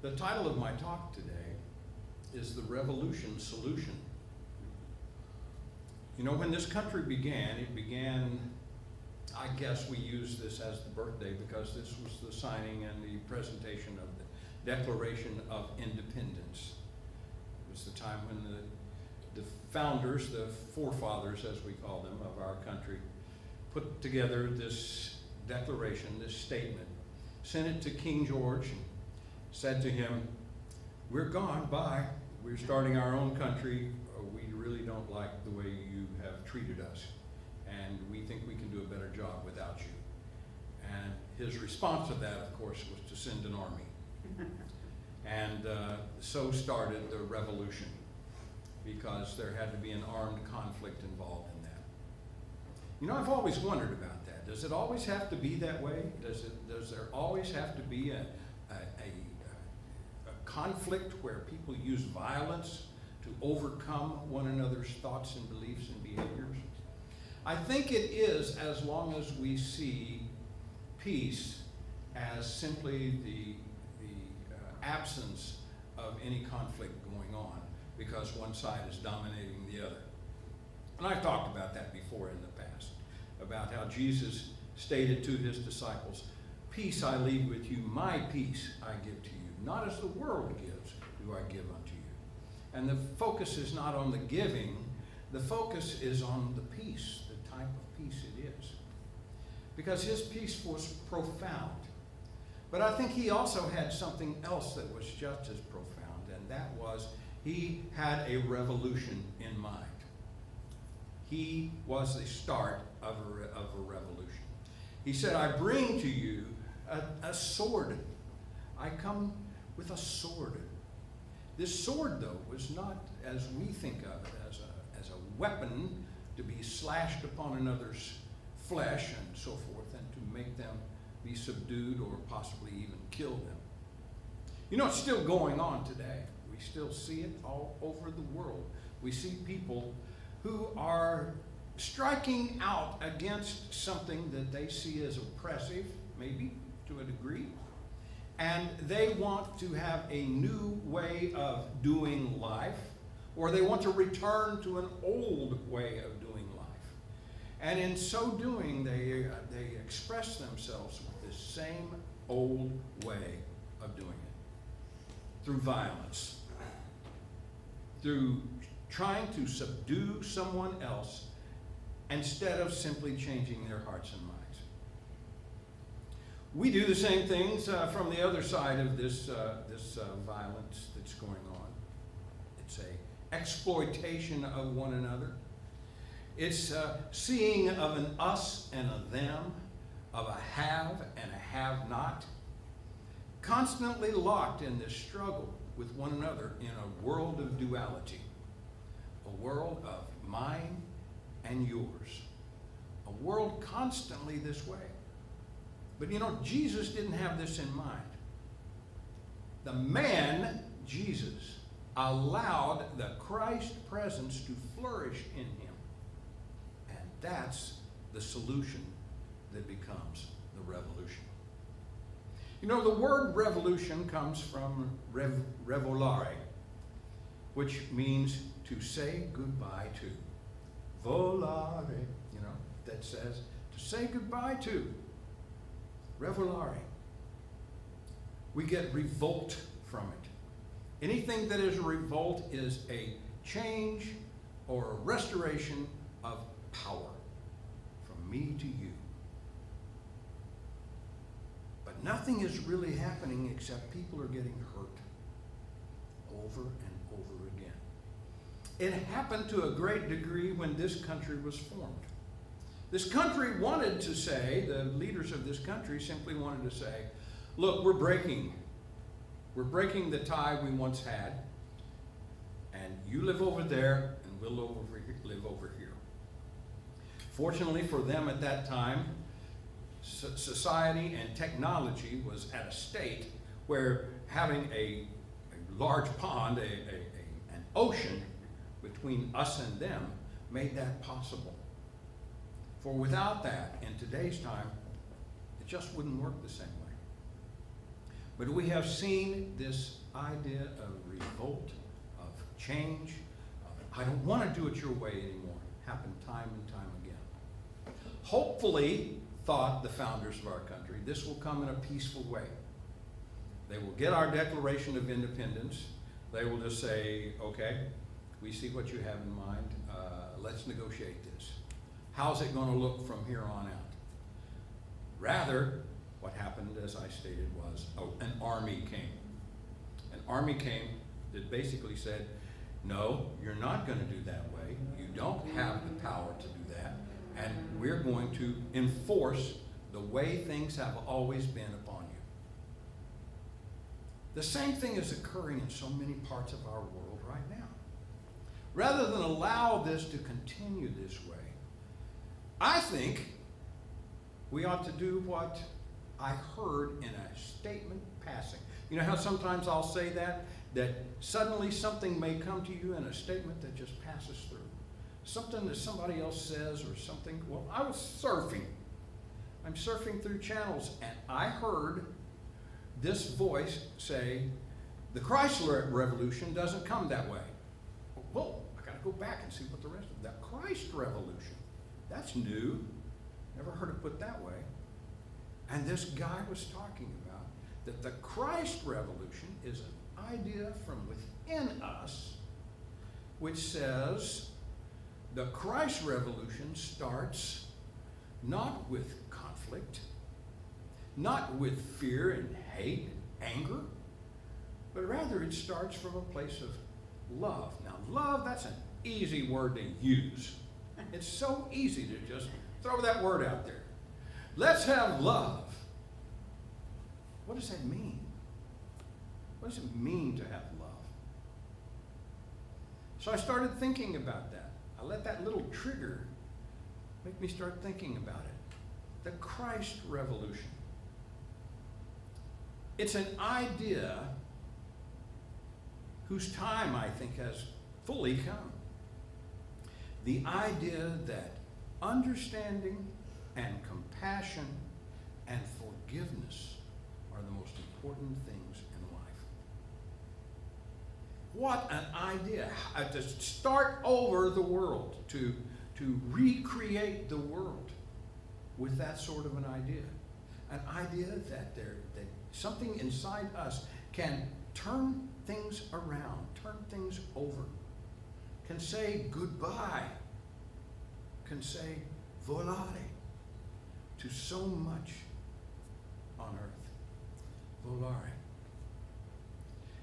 The title of my talk today is The Revolution Solution. You know, when this country began, I guess we use this as the birthday because this was the signing and the presentation of the Declaration of Independence. It was the time when the founders, the forefathers as we call them, of our country, put together this declaration, this statement, sent it to King George, and said to him, "We're gone, bye. We're starting our own country. We really don't like the way you have treated us, and we think we can do a better job without you." And his response to that, of course, was to send an army. And so started the revolution, because there had to be an armed conflict involved in that. You know, I've always wondered about that. Does it always have to be that way? Does there always have to be a conflict where people use violence to overcome one another's thoughts and beliefs and behaviors? I think it is, as long as we see peace as simply the absence of any conflict going on because one side is dominating the other. And I've talked about that before in the past, about how Jesus stated to his disciples, "Peace I leave with you, my peace I give to you. Not as the world gives, do I give unto you." And the focus is not on the giving, the focus is on the peace, the type of peace it is. Because his peace was profound. But I think he also had something else that was just as profound, and that was he had a revolution in mind. He was the start of a revolution. He said, "I bring to you a sword. I come with a sword." This sword, though, was not as we think of it, as a weapon to be slashed upon another's flesh and so forth, and to make them be subdued or possibly even kill them. You know, it's still going on today. We still see it all over the world. We see people who are striking out against something that they see as oppressive, maybe to a degree, and they want to have a new way of doing life, or they want to return to an old way of doing life. And in so doing, they express themselves with this same old way of doing it, through violence, through trying to subdue someone else instead of simply changing their hearts and minds. We do the same things from the other side of this violence that's going on. It's a exploitation of one another. It's seeing of an us and a them, of a have and a have-not, constantly locked in this struggle with one another in a world of duality, a world of mine and yours, a world constantly this way. But you know, Jesus didn't have this in mind. The man, Jesus, allowed the Christ presence to flourish in him. And that's the solution that becomes the revolution. You know, the word revolution comes from revolare, which means to say goodbye to. Volare, you know, that says to say goodbye to. Revolare. We get revolt from it. Anything that is a revolt is a change or a restoration of power from me to you. But nothing is really happening except people are getting hurt over and over again. It happened to a great degree when this country was formed. This country wanted to say, the leaders of this country simply wanted to say, look, we're breaking the tie we once had, and you live over there, and we'll live over here. Fortunately for them at that time, society and technology was at a state where having a large pond, an ocean between us and them made that possible. For without that, in today's time, it just wouldn't work the same way. But we have seen this idea of revolt, of change, of I don't want to do it your way anymore, happen time and time again. Hopefully, thought the founders of our country, this will come in a peaceful way. They will get our Declaration of Independence. They will just say, okay, we see what you have in mind. Let's negotiate this. How's it going to look from here on out? Rather, what happened, as I stated, was an army came. An army came that basically said, no, you're not going to do that way. You don't have the power to do that. And we're going to enforce the way things have always been upon you. The same thing is occurring in so many parts of our world right now. Rather than allow this to continue this way, I think we ought to do what I heard in a statement passing. You know how sometimes I'll say that suddenly something may come to you in a statement that just passes through. Something that somebody else says or something. Well, I was surfing. I'm surfing through channels and I heard this voice say, the Chrysler Revolution doesn't come that way. Whoa, I gotta go back and see what the rest of that Christ Revolution. That's new. Never heard it put that way. And this guy was talking about that the Christ Revolution is an idea from within us which says the Christ Revolution starts not with conflict, not with fear and hate, anger, but rather it starts from a place of love. Now, love, that's an easy word to use. It's so easy to just throw that word out there. Let's have love. What does that mean? What does it mean to have love? So I started thinking about that. I let that little trigger make me start thinking about it. The Christ Revolution. It's an idea whose time, I think, has fully come. The idea that understanding and compassion and forgiveness are the most important things in life. What an idea, to start over the world, to recreate the world with that sort of an idea. An idea that something inside us can turn things around, turn things over, can say goodbye, can say volare to so much on earth. Volare.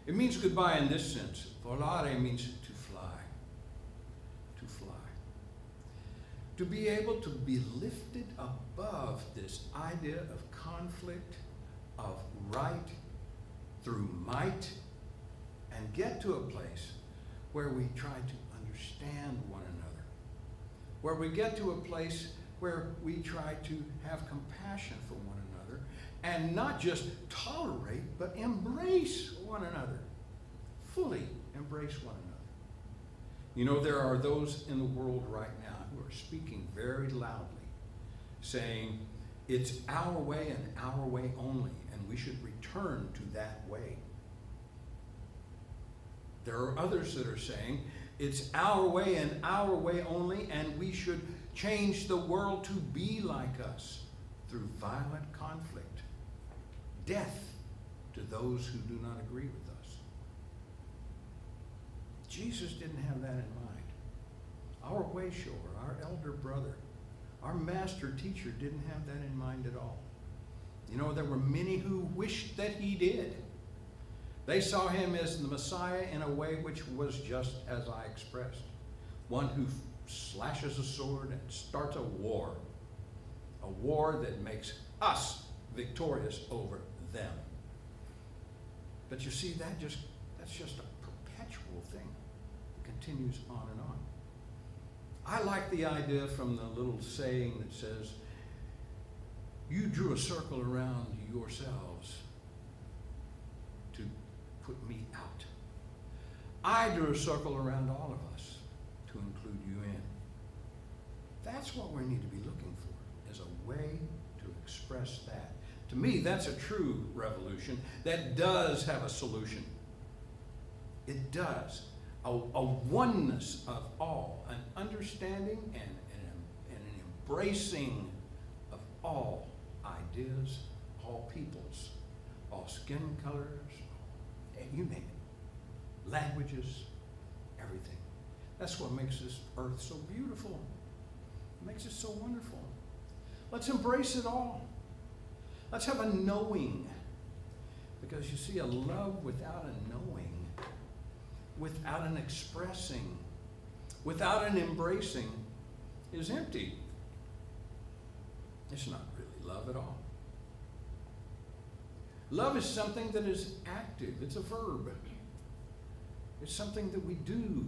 It means goodbye in this sense. Volare means to fly. To fly. To be able to be lifted above this idea of conflict, of right through might, and get to a place where we try to understand one another. Where we get to a place where we try to have compassion for one another and not just tolerate, but embrace one another. Fully embrace one another. You know, there are those in the world right now who are speaking very loudly, saying it's our way and our way only, and we should return to that way. There are others that are saying it's our way and our way only, and we should change the world to be like us through violent conflict, death to those who do not agree with us. Jesus didn't have that in mind. Our way shower, our elder brother, our master teacher didn't have that in mind at all. You know, there were many who wished that he did. They saw him as the Messiah in a way which was just as I expressed. One who slashes a sword and starts a war that makes us victorious over them. But you see, that's just a perpetual thing. It continues on and on. I like the idea from the little saying that says, you drew a circle around yourselves to put me out. I drew a circle around all of us to include you in. That's what we need to be looking for, is a way to express that. To me, that's a true revolution that does have a solution. It does. A oneness of all, an understanding and an embracing of all ideas, all peoples, all skin colors, you name it, languages, everything. That's what makes this earth so beautiful. It makes it so wonderful. Let's embrace it all. Let's have a knowing. Because you see, a love without a knowing, without an expressing, without an embracing, is empty. It's not really love at all. Love is something that is active. It's a verb. It's something that we do,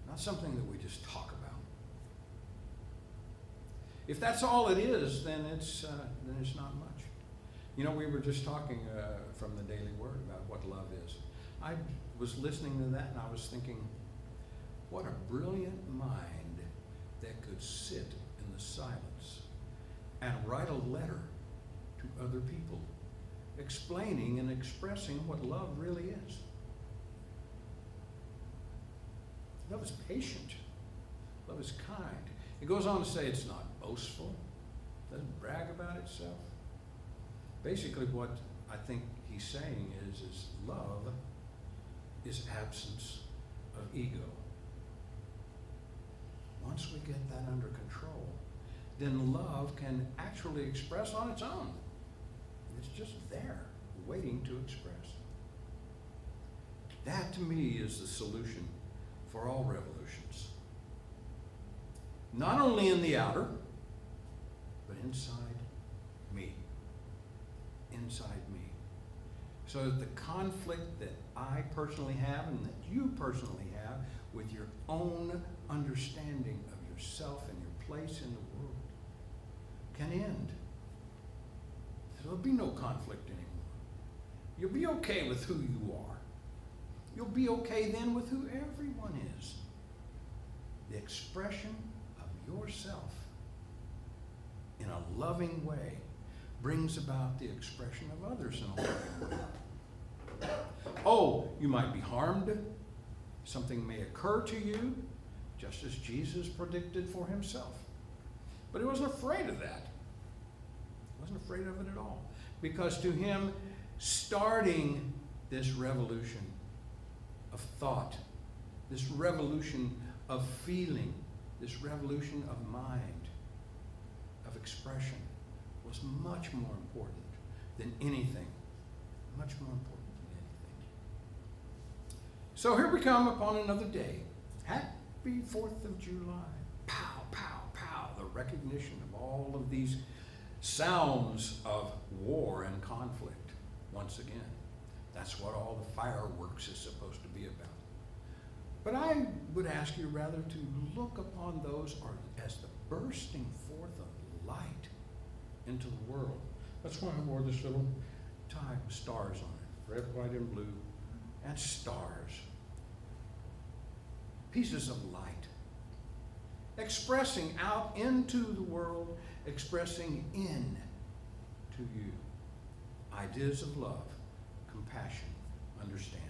not something that we just talk about. If that's all it is, then it's not much. You know, we were just talking from the Daily Word about what love is. I was listening to that and I was thinking, what a brilliant mind that could sit in the silence and write a letter to other people, explaining and expressing what love really is. Love is patient. Love is kind. It goes on to say it's not boastful, doesn't brag about itself. Basically what I think he's saying is love is absence of ego. Once we get that under control, then love can actually express on its own. It's just there, waiting to express. That to me is the solution for all revolutions. Not only in the outer, but inside me. Inside me. So that the conflict that I personally have and that you personally have with your own understanding of yourself and your place in the world can end. There'll be no conflict anymore. You'll be okay with who you are. You'll be okay then with who everyone is. The expression of yourself in a loving way brings about the expression of others in a loving way. Oh, you might be harmed. Something may occur to you, just as Jesus predicted for himself. But he wasn't afraid of that. He wasn't afraid of it at all. Because to him, starting this revolution of thought, this revolution of feeling, this revolution of mind, of expression, was much more important than anything. Much more important than anything. So here we come upon another day. Happy 4th of July. Pow, pow, pow. The recognition of all of these sounds of war and conflict. Once again, that's what all the fireworks is supposed to be about. But I would ask you rather to look upon those as the bursting forth of light into the world. That's why I wore this little tie with stars on it. Red, white, and blue, and stars. Pieces of light. Expressing out into the world, expressing in to you. Ideas of love, compassion, understanding.